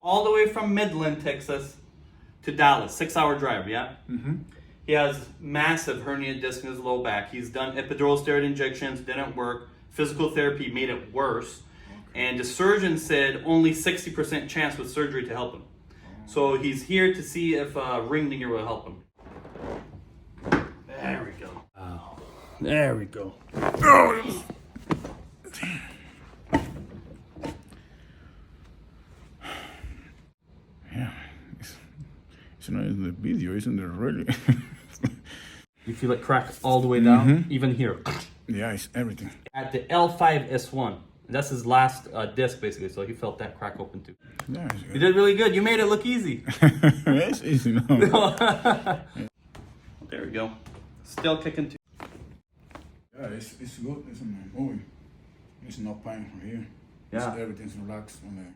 all the way from Midland, Texas to Dallas, 6-hour drive, yeah? Mm-hmm. He has massive herniated disc in his low back. He's done epidural steroid injections, didn't work. Physical therapy made it worse. Okay. And the surgeon said only 60% chance with surgery to help him. So he's here to see if Ringdinger will help him. There we go. Oh, there we go. Oh. Yeah, it's not in the video, isn't it really? You feel it crack all the way down, even here. Yeah, it's everything. At the L5S1, that's his last disc basically, so he felt that crack open too. Yeah, you did really good. You made it look easy. It's easy now. There we go. Still kicking too. Yeah, it's good. It's moving. It's no pain from here. Yeah. Everything's relaxed on there.